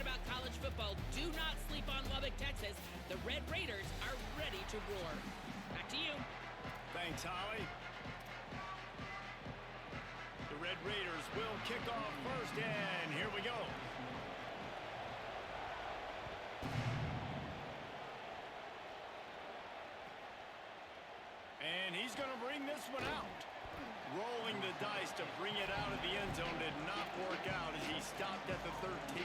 talking about college football, do not sleep on Lubbock, Texas. The Red Raiders are ready to roar. Back to you. Thanks, Holly. The Red Raiders will kick off first, and here we go. And he's going to bring this one out. Rolling the dice to bring it out of the end zone did not work out as he stopped at the 13.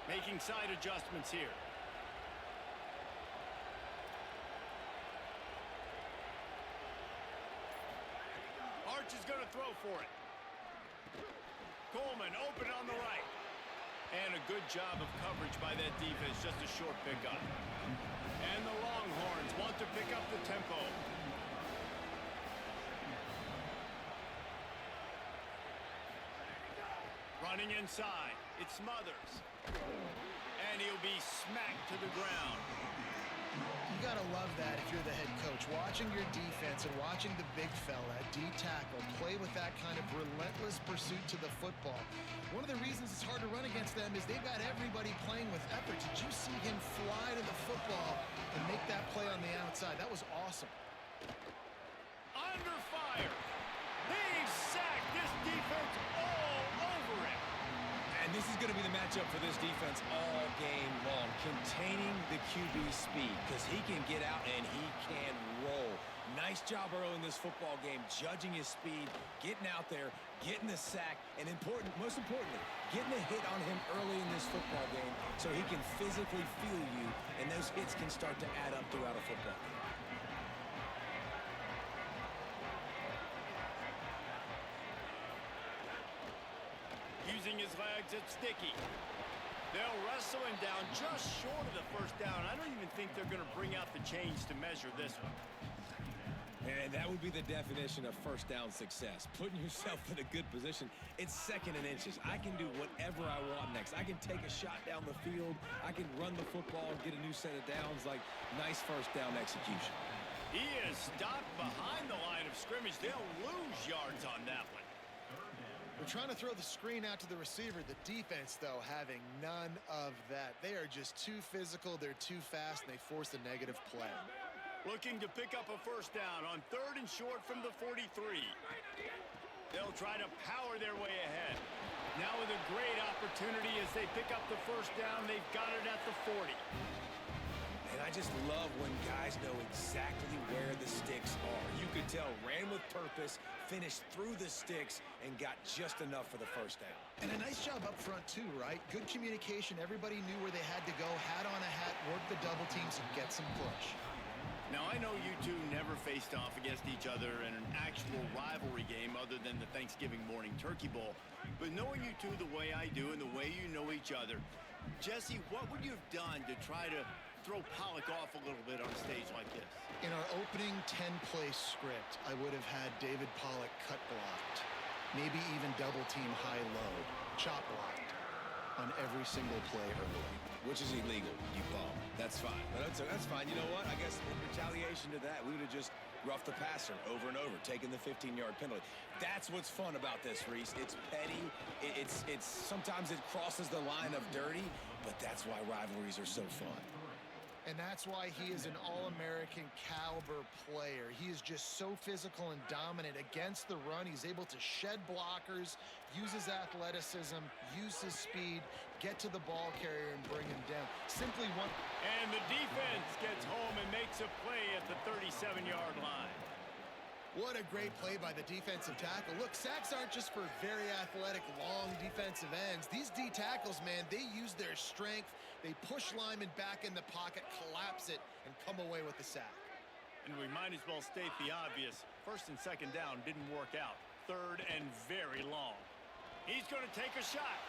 Making side adjustments here. Arch is going to throw for it. Coleman open on the right. And a good job of coverage by that defense. Just a short pickup. And the Longhorns want to pick up the tempo. Running inside. It's Smothers. And he'll be smacked to the ground. You got to love that if you're the head coach. Watching your defense and watching the big fella, D-tackle, play with that kind of relentless pursuit to the football. One of the reasons it's hard to run against them is they've got everybody playing with effort. Did you see him fly to the football and make that play on the outside? That was awesome. Under fire. He's sacked this defense all over him. And this is going to be the matchup for this defense all game long, containing the QB speed, because he can get out and he can roll. Nice job early in this football game, judging his speed, getting out there, getting the sack, and most importantly, getting a hit on him early in this football game so he can physically feel you, and those hits can start to add up throughout a football game. Using his legs, it's Sticky. They'll wrestle him down just short of the first down. I don't even think they're going to bring out the chains to measure this one. And that would be the definition of first down success. Putting yourself in a good position. It's second and inches. I can do whatever I want next. I can take a shot down the field. I can run the football and get a new set of downs. Like, nice first down execution. He is stopped behind the line of scrimmage. They'll lose yards on that one. We're trying to throw the screen out to the receiver. The defense, though, having none of that. They are just too physical, they're too fast, and they force a negative play. Looking to pick up a first down on 3rd and short from the 43. They'll try to power their way ahead. Now with a great opportunity as they pick up the first down. They've got it at the 40. And I just love when guys know exactly where the sticks are. You could tell, ran with purpose, finished through the sticks, and got just enough for the first down. And a nice job up front, too, right? Good communication. Everybody knew where they had to go, hat on a hat, work the double teams, and get some push. Now, I know you two never faced off against each other in an actual rivalry game other than the Thanksgiving morning turkey bowl. But knowing you two the way I do and the way you know each other, Jesse, what would you have done to try to throw Pollock off a little bit on a stage like this? In our opening 10-play script, I would have had David Pollock cut blocked, maybe even double team high-low, chop blocked on every single play early. Which is illegal, you bum. That's fine. But that's fine. You know what? I guess in retaliation to that, we would have just roughed the passer over and over, taking the 15-yard penalty. That's what's fun about this, Reese. It's petty. It's sometimes it crosses the line of dirty, but that's why rivalries are so fun. And that's why he is an all-American caliber player. He is just so physical and dominant against the run. He's able to shed blockers, use his athleticism, use his speed, get to the ball carrier and bring him down. Simply one. And the defense gets home and makes a play at the 37-yard line. What a great play by the defensive tackle. Look, sacks aren't just for very athletic, long defensive ends. These D tackles, man, they use their strength. They push linemen back in the pocket, collapse it, and come away with the sack. And we might as well state the obvious. 1st and 2nd down didn't work out. 3rd and very long. He's going to take a shot.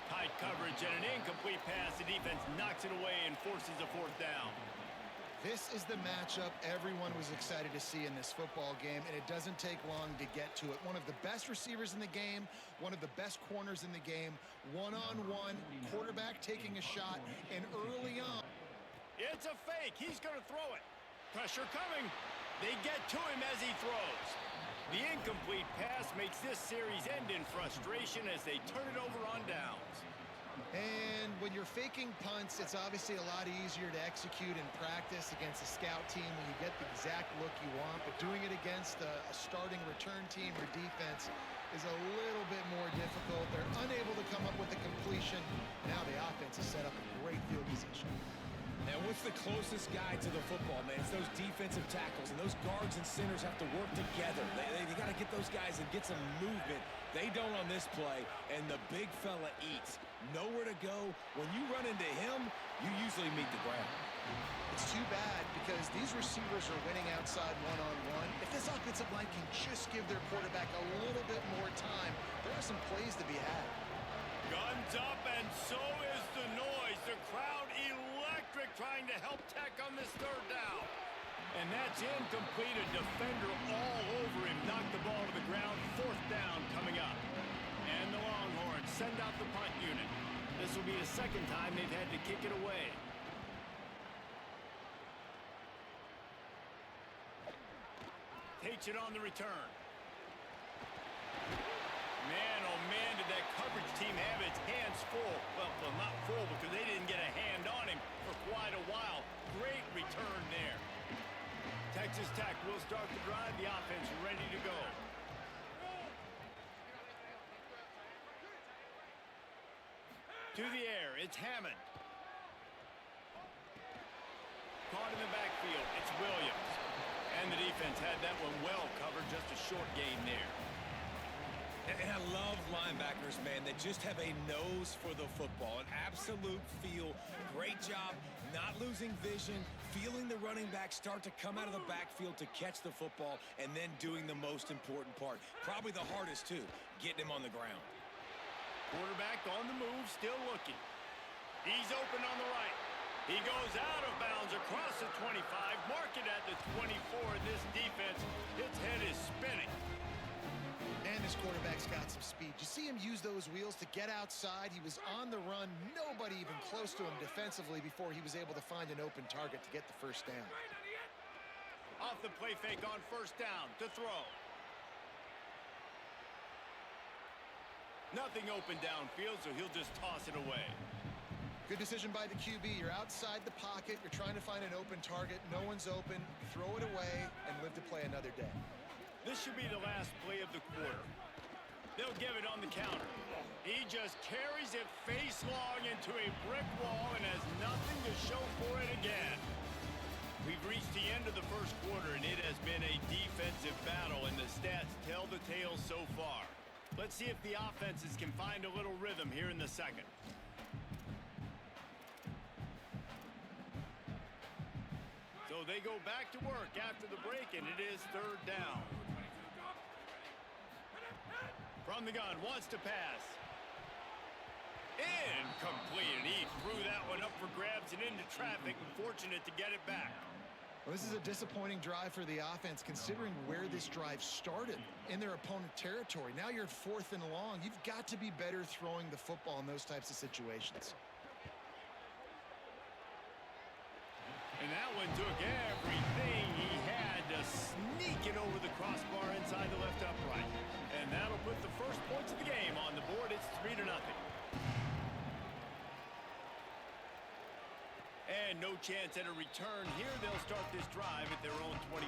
Tight coverage and an incomplete pass. The defense knocks it away and forces a 4th down. This is the matchup everyone was excited to see in this football game, and it doesn't take long to get to it. One of the best receivers in the game, one of the best corners in the game, one-on-one, quarterback taking a shot, and early on. It's a fake. He's going to throw it. Pressure coming. They get to him as he throws. The incomplete pass makes this series end in frustration as they turn it over on downs. And when you're faking punts, it's obviously a lot easier to execute in practice against a scout team when you get the exact look you want. But doing it against a starting return team or defense is a little bit more difficult. They're unable to come up with a completion. Now the offense is set up in great field position. And what's the closest guy to the football, man? It's those defensive tackles, and those guards and centers have to work together. They got to get those guys and get some movement. They don't on this play, and the big fella eats. Nowhere to go. When you run into him, you usually meet the ground. It's too bad because these receivers are winning outside one-on-one. If this offensive line can just give their quarterback a little bit more time, there are some plays to be had. Guns up, and so is the noise. The crowd electric trying to help Tech on this third down. And that's incomplete. A defender all over him. Knocked the ball to the ground. Fourth down coming up. And the Longhorns send out the punt unit. This will be the second time they've had to kick it away. Takes it on the return. Man, oh man, did that coverage team have its hands full. Well, not full because they didn't get a hand on him for quite a while. Great return there. Texas Tech will start the drive. The offense ready to go. To the air, it's Hammond. Caught in the backfield, it's Williams. And the defense had that one well covered, just a short gain there. And I love linebackers, man, that just have a nose for the football, an absolute feel. Great job not losing vision, feeling the running back start to come out of the backfield to catch the football, and then doing the most important part. Probably the hardest, too, getting him on the ground. Quarterback on the move, still looking. He's open on the right. He goes out of bounds across the 25, mark it at the 24. This defense, its head is spinning. And this quarterback's got some speed. You see him use those wheels to get outside. He was on the run. Nobody even close to him defensively before he was able to find an open target to get the first down. Off the play fake on first down to throw. Nothing open downfield, so he'll just toss it away. Good decision by the QB. You're outside the pocket. You're trying to find an open target. No one's open. Throw it away and live to play another day. This should be the last play of the quarter. They'll give it on the counter. He just carries it face long into a brick wall and has nothing to show for it again. We've reached the end of the first quarter, and it has been a defensive battle, and the stats tell the tale so far. Let's see if the offenses can find a little rhythm here in the second. So they go back to work after the break, and it is third down. From the gun, wants to pass. Incomplete, and he threw that one up for grabs and into traffic. Fortunate to get it back. Well, this is a disappointing drive for the offense, considering where this drive started in their opponent territory. Now you're at 4th and long. You've got to be better throwing the football in those types of situations. And that one took everything he had to sneak it over the crossbar inside the left upright. And that'll put the first points of the game on the board. It's 3-0. And no chance at a return here. They'll start this drive at their own 25.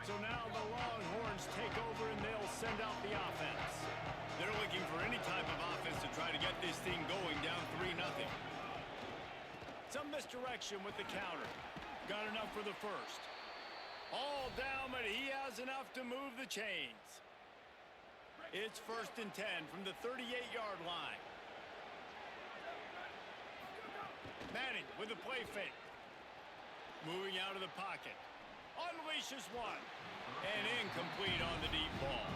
So now the Longhorns take over and they'll send out the offense. They're looking for any type of offense to try to get this thing going, down 3-0. Some misdirection with the counter. Got enough for the first. All down, but he has enough to move the chains. It's 1st and 10 from the 38-yard line. Manning with the play fake. Moving out of the pocket. Unleashes one. And incomplete on the deep ball.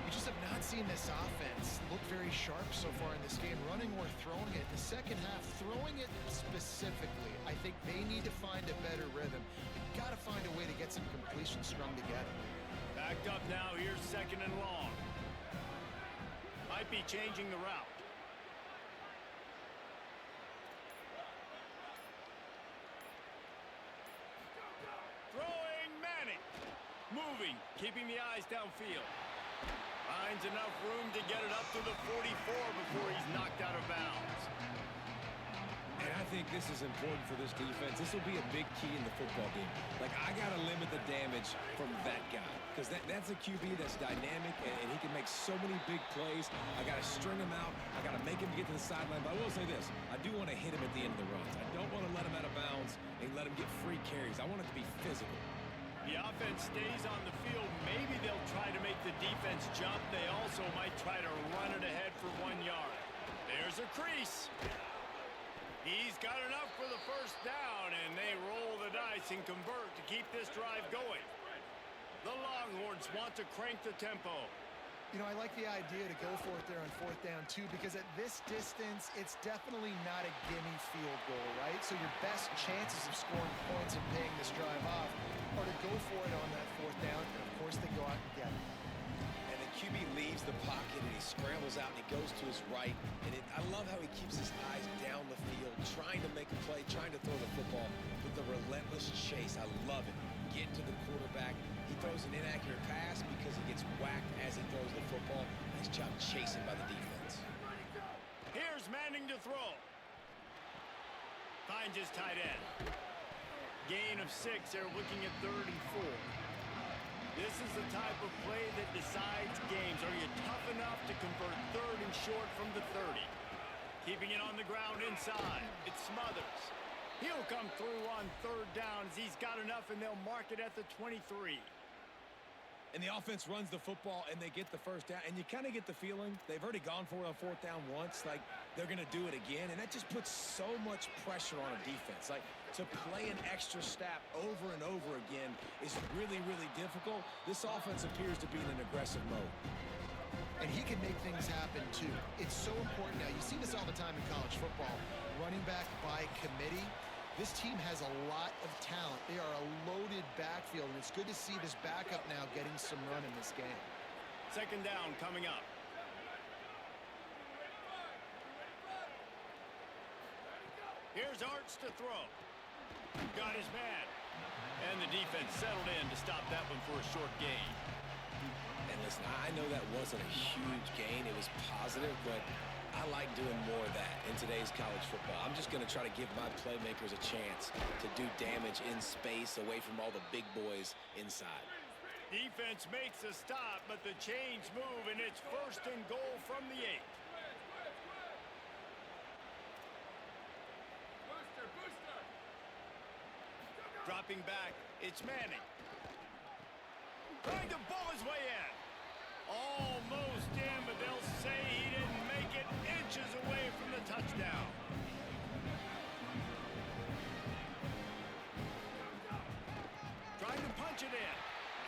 We just have not seen this offense look very sharp so far in this game, running or throwing it. In the second half, throwing it specifically, I think they need to find a better rhythm. They've got to find a way to get some completions strung together. Backed up now, here's 2nd and long. Might be changing the route. Throwing Manning. Moving, keeping the eyes downfield. Finds enough room to get it up to the 44 before he's knocked out of bounds. And I think this is important for this defense. This will be a big key in the football game. Like, I got to limit the damage from that guy because that's a QB that's dynamic and he can make so many big plays. I got to string him out. I got to make him get to the sideline. But I will say this. I do want to hit him at the end of the runs. I don't want to let him out of bounds and let him get free carries. I want it to be physical. The offense stays on the field. Maybe they'll try to make the defense jump. They also might try to run it ahead for 1 yard. There's a crease. He's got enough for the first down, and they roll the dice and convert to keep this drive going. The Longhorns want to crank the tempo. You know, I like the idea to go for it there on 4th down, too, because at this distance, it's definitely not a gimme field goal, right? So your best chances of scoring points and paying this drive off are to go for it on that 4th down, and of course they go out and get it. And the QB leaves the pocket and he scrambles out and he goes to his right. And I love how he keeps his eyes down the field, trying to make a play, trying to throw the football with the relentless chase. I love it. Get to the quarterback. He throws an inaccurate pass because he gets whacked as he throws the football. Nice job chasing by the defense. Here's Manning to throw. Finds his tight end. Gain of 6. They're looking at 3rd and 4. This is the type of play that decides games. Are you tough enough to convert 3rd and short from the 30? Keeping it on the ground inside. It's Smothers. He'll come through on 3rd down as he's got enough, and they'll mark it at the 23. And the offense runs the football, and they get the first down. And you kind of get the feeling they've already gone for it on 4th down once. Like, they're going to do it again. And that just puts so much pressure on a defense. Like, to play an extra snap over and over again is really, really difficult. This offense appears to be in an aggressive mode. And he can make things happen, too. It's so important now. You see this all the time in college football. Running back by committee. This team has a lot of talent. They are a loaded backfield, and it's good to see this backup now getting some run in this game. 2nd down coming up. Here's Arts to throw. Got his man. And the defense settled in to stop that one for a short gain. And listen, I know that wasn't a huge gain. It was positive, but I like doing more of that in today's college football. I'm just going to try to give my playmakers a chance to do damage in space away from all the big boys inside. Defense makes a stop, but the chains move, and it's 1st and goal from the 8. Dropping back, it's Manning. Trying to ball his way in. Almost in, but they'll say he didn't make it, inches away from the touchdown. Trying to punch it in,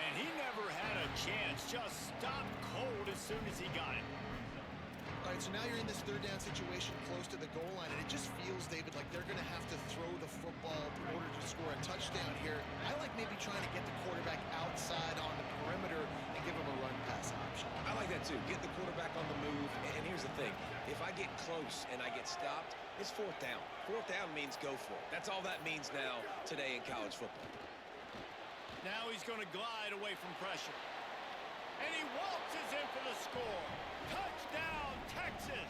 and he never had a chance. Just stopped cold as soon as he got it. All right, so now you're in this 3rd down situation close to the goal line, and it just feels, David, like they're going to have to throw the football in order to score a touchdown here. I like maybe trying to get the quarterback outside on the perimeter and give him a run-pass option. I like that, too. Get the quarterback on the move. And here's the thing. If I get close and I get stopped, it's 4th down. 4th down means go for it. That's all that means now today in college football. Now he's going to glide away from pressure. And he waltzes in for the score. Touchdown, Texas!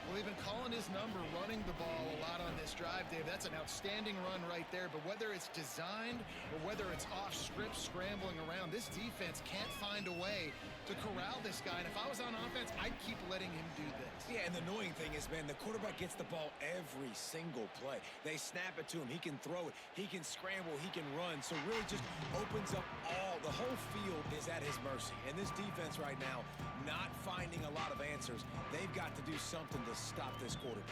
Well, they've been calling his number, running the ball a lot on this drive, Dave. That's an outstanding run right there. But whether it's designed or whether it's off script, scrambling around, this defense can't find a way to corral this guy. And if I was on offense, I'd keep letting him do this. Yeah, and the annoying thing is, man, the quarterback gets the ball every single play. They snap it to him. He can throw it. He can scramble. He can run. So really just opens up the whole field is at his mercy. And this defense right now, not finding a lot of answers. They've got to do something to stop this quarterback.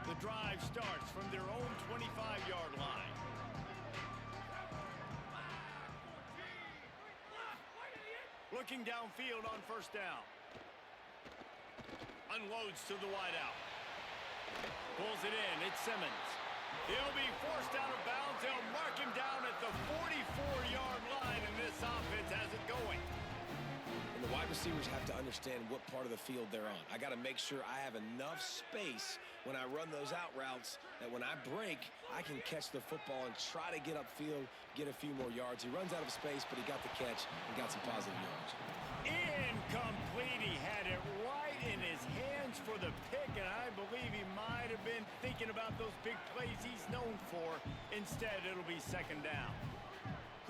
The drive drive starts from their own 25-yard line. Looking downfield on first down. Unloads to the wideout. Pulls it in. It's Simmons. He'll be forced out of bounds. They'll mark him down at the 44-yard line, and this offense has it going. And the wide receivers have to understand what part of the field they're on. I got to make sure I have enough space when I run those out routes that when I break, I can catch the football and try to get upfield, get a few more yards. He runs out of space, but he got the catch and got some positive yards. Incomplete. He had it right in his hands for the pick, and I believe he might have been thinking about those big plays he's known for. Instead, it'll be second down.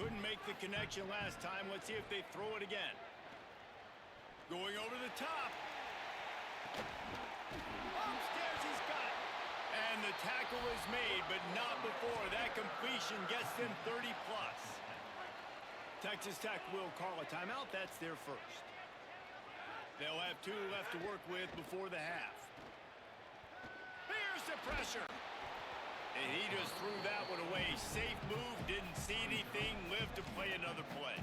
Couldn't make the connection last time. Let's see if they throw it again. Going over the top. Upstairs, he's got it. And the tackle is made, but not before. That completion gets them 30+. Texas Tech will call a timeout. That's their first. They'll have 2 left to work with before the half. Here's the pressure. And he just threw that one away. Safe move, didn't see anything, lived to play another play.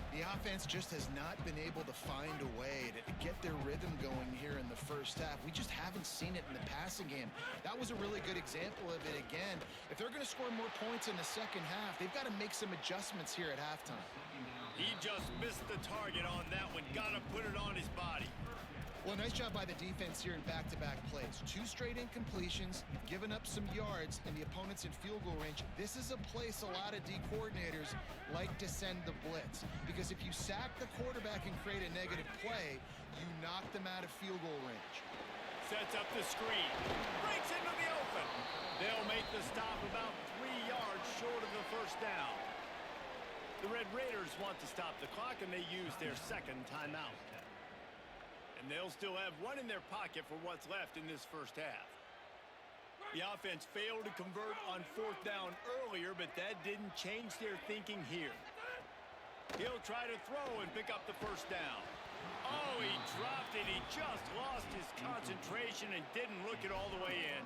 The offense just has not been able to find a way to get their rhythm going here in the first half. We just haven't seen it in the passing game. That was a really good example of it again. If they're going to score more points in the second half, they've got to make some adjustments here at halftime. He just missed the target on that one. Got to put it on his body. Well, nice job by the defense here in back-to-back plays. 2 straight incompletions, you've given up some yards, and the opponent's in field goal range. This is a place a lot of D coordinators like to send the blitz, because if you sack the quarterback and create a negative play, you knock them out of field goal range. Sets up the screen. Breaks into the open. They'll make the stop about 3 yards short of the first down. The Red Raiders want to stop the clock, and they use their second timeout. And they'll still have 1 in their pocket for what's left in this first half. The offense failed to convert on fourth down earlier, but that didn't change their thinking here. He'll try to throw and pick up the first down. Oh, he dropped it. He just lost his concentration and didn't look it all the way in.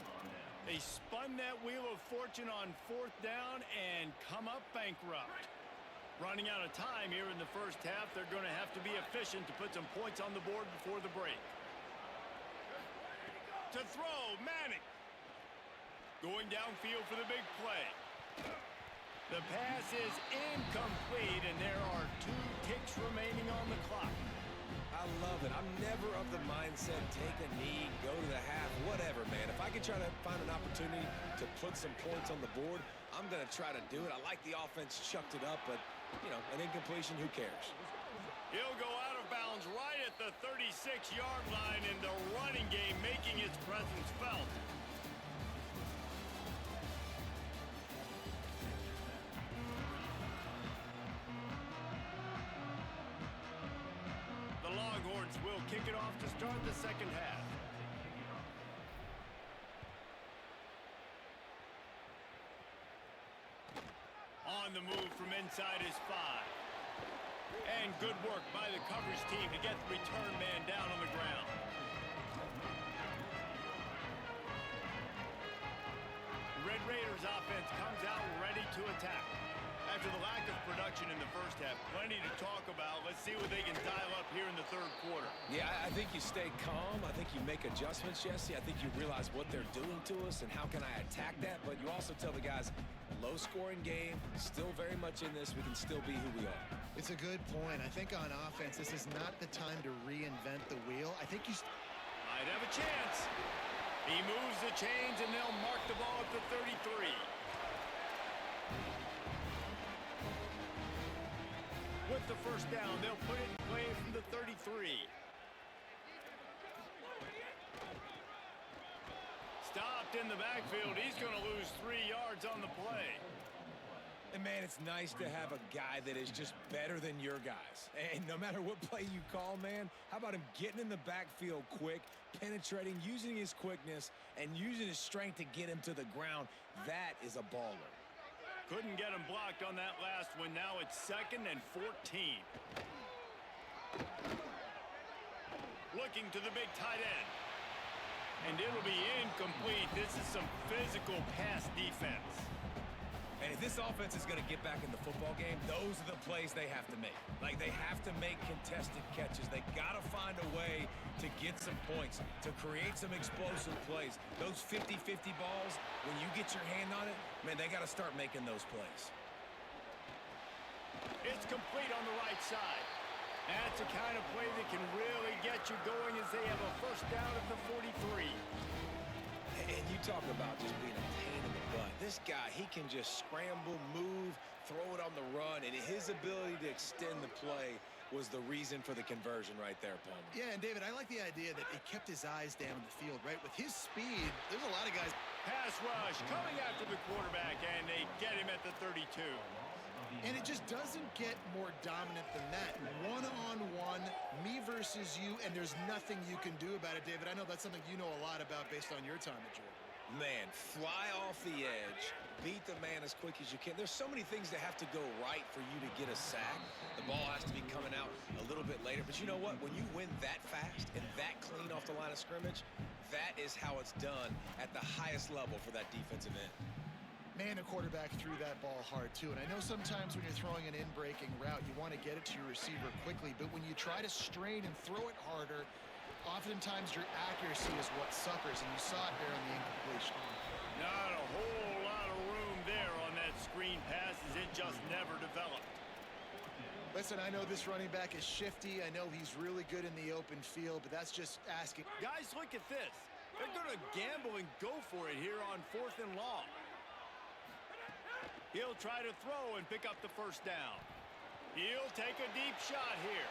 They spun that wheel of fortune on fourth down and come up bankrupt. Running out of time here in the first half, they're going to have to be efficient to put some points on the board before the break. To throw, Manning. Going downfield for the big play. The pass is incomplete, and there are 2 ticks remaining on the clock. I love it. I'm never of the mindset, take a knee, go to the half, whatever, man. If I can try to find an opportunity to put some points on the board, I'm going to try to do it. I like the offense chucked it up, but, you know, an incompletion, who cares? He'll go out of bounds right at the 36-yard line, in the running game making its presence felt. The Longhorns will kick it off to start the second half. On the move from inside his 5. And good work by the coverage team to get the return man down on the ground. The Red Raiders offense comes out ready to attack. After the lack of production in the first half, plenty to talk about. Let's see what they can dial up here in the third quarter. Yeah, I think you stay calm. I think you make adjustments, Jesse. I think you realize what they're doing to us and how can I attack that. But you also tell the guys, low-scoring game, still very much in this. We can still be who we are. It's a good point. I think on offense, this is not the time to reinvent the wheel. I think you might have a chance. He moves the chains, and they'll mark the ball at the 33. With the first down, they'll put it in play from the 33. Stopped in the backfield. He's going to lose 3 yards on the play. And, man, it's nice to have a guy that is just better than your guys. And no matter what play you call, man, how about him getting in the backfield quick, penetrating, using his quickness, and using his strength to get him to the ground? That is a baller. Couldn't get him blocked on that last one. Now it's 2nd and 14. Looking to the big tight end. And it'll be incomplete. This is some physical pass defense. And if this offense is going to get back in the football game, those are the plays they have to make. Like, they have to make contested catches. They got to find a way to get some points, to create some explosive plays. Those 50-50 balls, when you get your hand on it, man, they got to start making those plays. It's complete on the right side. That's the kind of play that can really get you going as they have a first down at the 43. And you talk about just being a pain in the butt. This guy, he can just scramble, move, throw it on the run, and his ability to extend the play was the reason for the conversion right there, Palmer. Yeah, and David, I like the idea that it kept his eyes down the field, right? With his speed, there's a lot of guys. Pass rush coming after the quarterback, and they get him at the 32. And it just doesn't get more dominant than that. One-on-one, me versus you, and there's nothing you can do about it, David. I know that's something you know a lot about based on your time at Georgia. Man, fly off the edge, beat the man as quick as you can. There's so many things that have to go right for you to get a sack. The ball has to be coming out a little bit later. But you know what? When you win that fast and that clean off the line of scrimmage, that is how it's done at the highest level for that defensive end. Man, the quarterback threw that ball hard, too. And I know sometimes when you're throwing an in-breaking route, you want to get it to your receiver quickly. But when you try to strain and throw it harder, oftentimes your accuracy is what suffers. And you saw it there on the incompletion. Not a whole lot of room there on that screen pass as it just never developed. Listen, I know this running back is shifty. I know he's really good in the open field, but that's just asking. Guys, look at this. They're going to gamble and go for it here on 4th and long. He'll try to throw and pick up the first down. He'll take a deep shot here.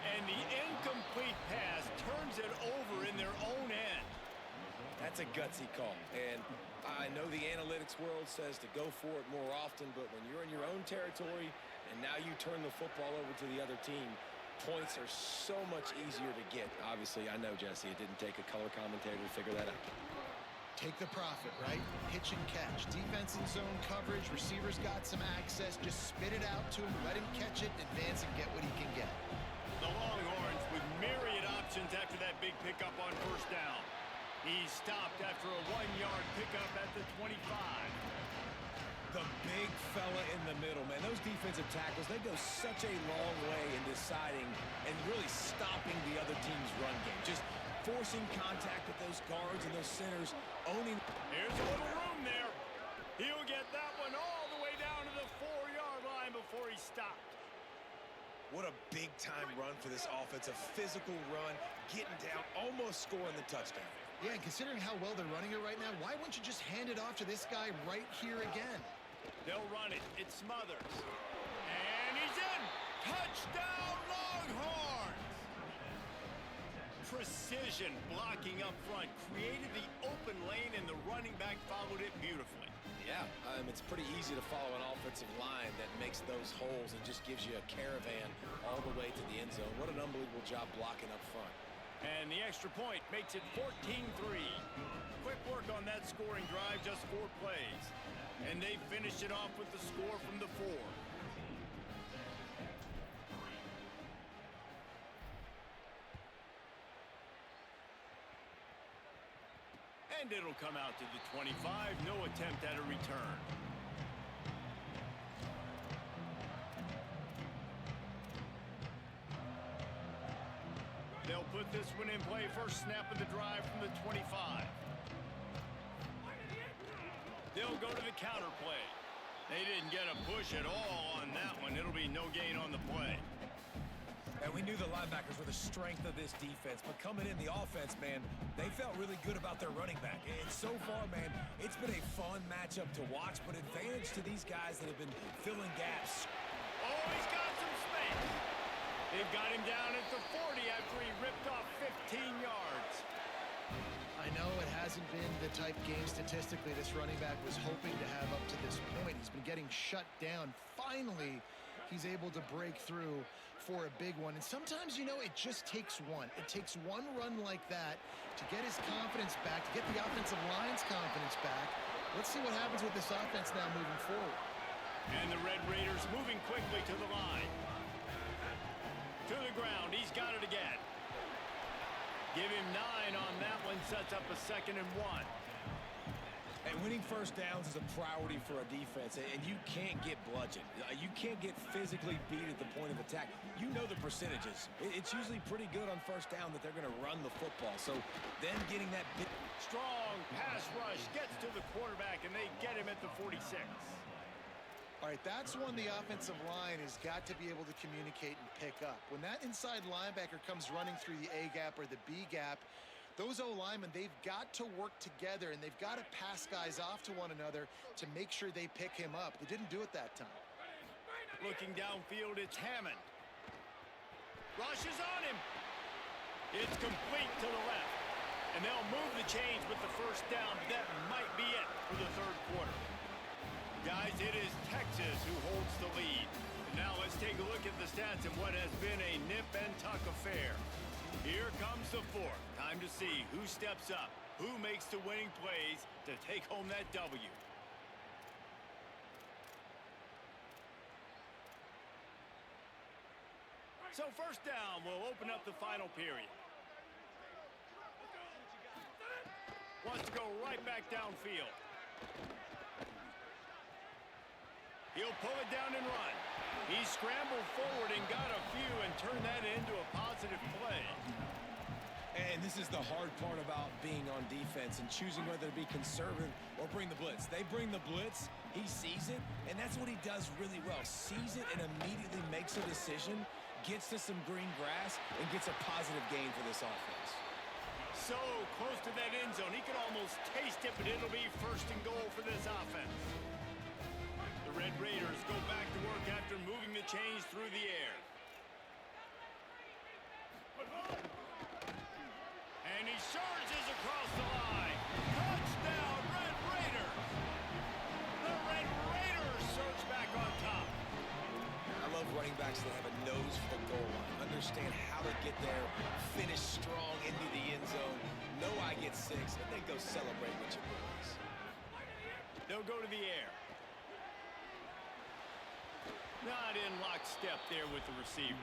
And the incomplete pass turns it over in their own end. That's a gutsy call. And I know the analytics world says to go for it more often, but when you're in your own territory and now you turn the football over to the other team, points are so much easier to get. Obviously, I know, Jesse, it didn't take a color commentator to figure that out. Take the profit, right? Pitch and catch. Defense in zone coverage. Receivers got some access. Just spit it out to him. Let him catch it, advance, and get what he can get. The Longhorns with myriad options after that big pickup on first down. He stopped after a 1-yard pickup at the 25. The big fella in the middle, man. Those defensive tackles, they go such a long way in deciding and really stopping the other team's run game. Just forcing contact with those guards and those centers, owning. Here's a little room there. He'll get that one all the way down to the 4-yard line before he stopped. What a big-time run for this offense. A physical run, getting down, almost scoring the touchdown. Yeah, and considering how well they're running it right now, why wouldn't you just hand it off to this guy right here again? They'll run it. It smothers. And he's in. Touchdown, Longhorns! Precision blocking up front created the open lane, and the running back followed it beautifully. Yeah, it's pretty easy to follow an offensive line that makes those holes and just gives you a caravan all the way to the end zone. What an unbelievable job blocking up front. And the extra point makes it 14-3. Quick work on that scoring drive, just 4 plays. And they finished it off with the score from the 4. And it'll come out to the 25. No attempt at a return. They'll put this one in play. First snap of the drive from the 25. They'll go to the counter play. They didn't get a push at all on that one. It'll be no gain on the play. And we knew the linebackers were the strength of this defense, but coming in the offense, man, they felt really good about their running back. And so far, man, it's been a fun matchup to watch, but advantage to these guys that have been filling gaps. Oh, he's got some space. They've got him down at the 40 after he ripped off 15 yards. I know it hasn't been the type game statistically this running back was hoping to have up to this point. He's been getting shut down. Finally, he's able to break through for a big one. And sometimes, you know, it just takes one. It takes one run like that to get his confidence back, to get the offensive line's confidence back. Let's see what happens with this offense now moving forward. And the Red Raiders moving quickly to the line. To the ground. He's got it again. Give him 9 on that one, sets up a 2nd and 1. And winning first downs is a priority for a defense, and you can't get bludgeoned. You can't get physically beat at the point of attack. You know the percentages. It's usually pretty good on first down that they're going to run the football. So then getting that big... Strong pass rush gets to the quarterback, and they get him at the 46. All right, that's when the offensive line has got to be able to communicate and pick up. When that inside linebacker comes running through the A gap or the B gap, those O-linemen, they've got to work together, and they've got to pass guys off to one another to make sure they pick him up. They didn't do it that time. Looking downfield, it's Hammond. Rushes on him. It's complete to the left. And they'll move the chains with the first down. That might be it for the 3rd quarter. Guys, it is Texas who holds the lead. Now let's take a look at the stats in what has been a nip and tuck affair. Here comes the 4th. Time to see who steps up, who makes the winning plays to take home that W. So first down will open up the final period. Wants to go right back downfield. He'll pull it down and run. He scrambled forward and got a few and turned that into a positive play. And this is the hard part about being on defense and choosing whether to be conservative or bring the blitz. They bring the blitz, he sees it, and that's what he does really well. Sees it and immediately makes a decision, gets to some green grass, and gets a positive gain for this offense. So close to that end zone, he could almost taste it, but it'll be 1st and goal for this offense. The Red Raiders go back to work after moving the chains through the air. And he surges across the line. Touchdown, Red Raiders! The Red Raiders surge back on top. I love running backs that have a nose for the goal line, understand how to get there, finish strong into the end zone, know I get 6, and then go celebrate with your boys. They'll go to the air. Not in lockstep there with the receiver.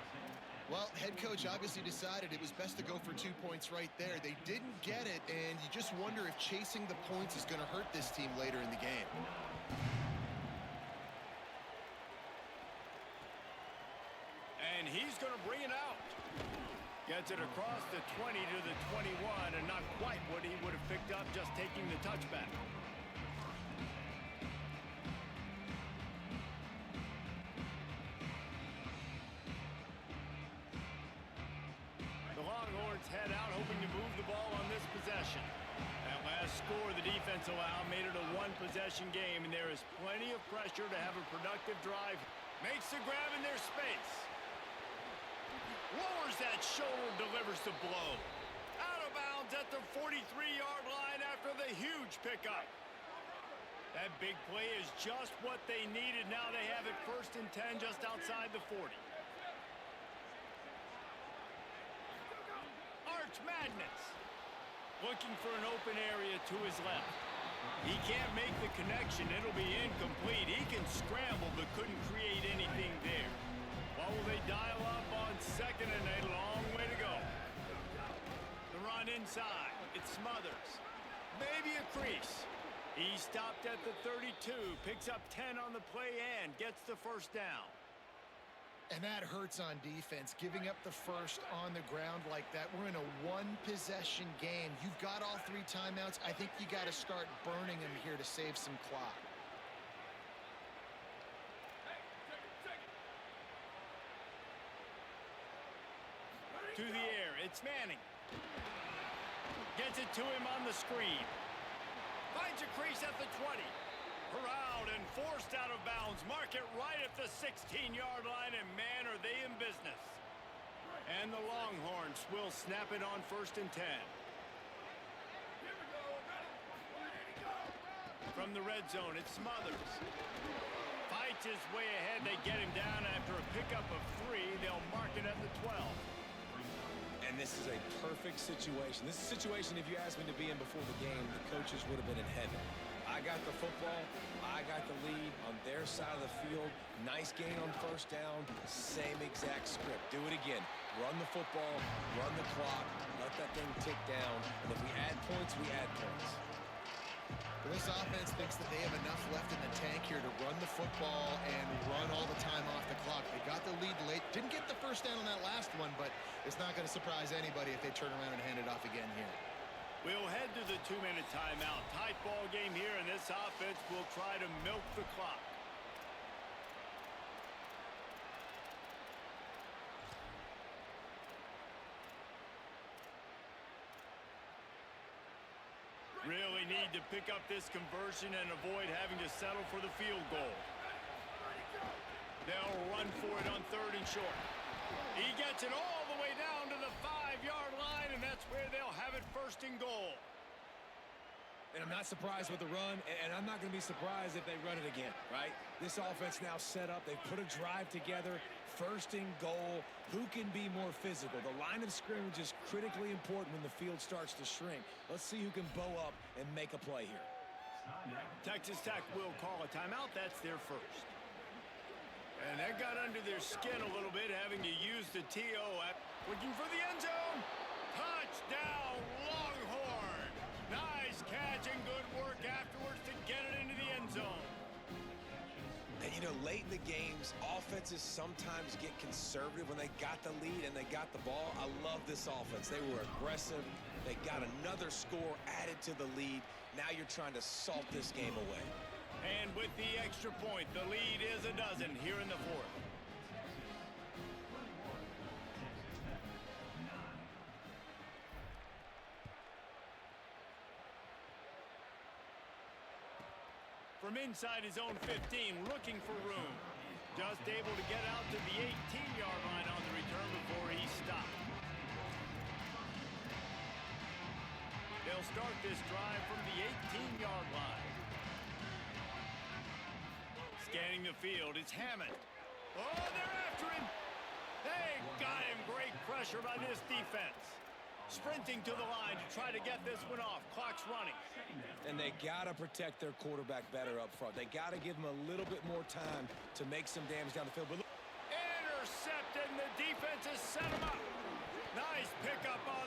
Well, head coach obviously decided it was best to go for 2 points right there. They didn't get it, and you just wonder if chasing the points is going to hurt this team later in the game. And he's going to bring it out. Gets it across the 20 to the 21, and not quite what he would have picked up just taking the touchback. Head out, hoping to move the ball on this possession. That last score the defense allowed made it a 1-possession game, and there is plenty of pressure to have a productive drive. Makes the grab in their space. Lowers that shoulder, delivers the blow. Out of bounds at the 43-yard line after the huge pickup. That big play is just what they needed. Now they have it 1st and 10 just outside the 40. Madness. Looking for an open area to his left. He can't make the connection. It'll be incomplete. He can scramble but couldn't create anything there. What will they dial up on 2nd and a long way to go? The run inside. It smothers. Maybe a crease. He stopped at the 32. Picks up 10 on the play and gets the first down. And that hurts on defense, giving up the first on the ground like that. We're in a 1-possession game. You've got all 3 timeouts. I think you got to start burning them here to save some clock. To the air, it's Manning. Gets it to him on the screen. Finds a crease at the 20. Corralled and forced out of bounds. Mark it right at the 16-yard line, and man, are they in business. And the Longhorns will snap it on 1st and 10. From the red zone, it's Smothers. Fights his way ahead. They get him down after a pickup of 3. They'll mark it at the 12. And this is a perfect situation. This is a situation, if you asked me to be in before the game, the coaches would have been in heaven. I got the football. I got the lead on their side of the field. Nice gain on first down. Same exact script. Do it again. Run the football, run the clock, let that thing tick down. And if we add points, we add points. This offense thinks that they have enough left in the tank here to run the football and run all the time off the clock. They got the lead late. Didn't get the first down on that last one, but it's not going to surprise anybody if they turn around and hand it off again here. We'll head to the 2-minute timeout. Tight ball game here, and this offense will try to milk the clock. Really need to pick up this conversion and avoid having to settle for the field goal. They'll run for it on 3rd and short. He gets it all the way down to the 5-yard line, and that's where they'll have it 1st and goal. And I'm not surprised with the run, and I'm not going to be surprised if they run it again, right? This offense now set up. They put a drive together. 1st and goal. Who can be more physical? The line of scrimmage is critically important when the field starts to shrink. Let's see who can bow up and make a play here. Texas Tech will call a timeout. That's their first. And that got under their skin a little bit, having to use the TO. Looking for the end zone. Touchdown, Longhorn. Nice catch and good work afterwards to get it into the end zone. And, you know, late in the games, offenses sometimes get conservative when they got the lead and they got the ball. I love this offense. They were aggressive. They got another score added to the lead. Now you're trying to salt this game away. And with the extra point, the lead is a dozen here in the 4th. From inside his own 15, looking for room. Just able to get out to the 18-yard line on the return before he stopped. They'll start this drive from the 18-yard line. Scanning the field, it's Hammond. Oh, they're after him. They got him. Great pressure by this defense. Sprinting to the line to try to get this one off. Clock's running. And they got to protect their quarterback better up front. They got to give him a little bit more time to make some damage down the field. But intercepted, and the defense has set him up. Nice pickup on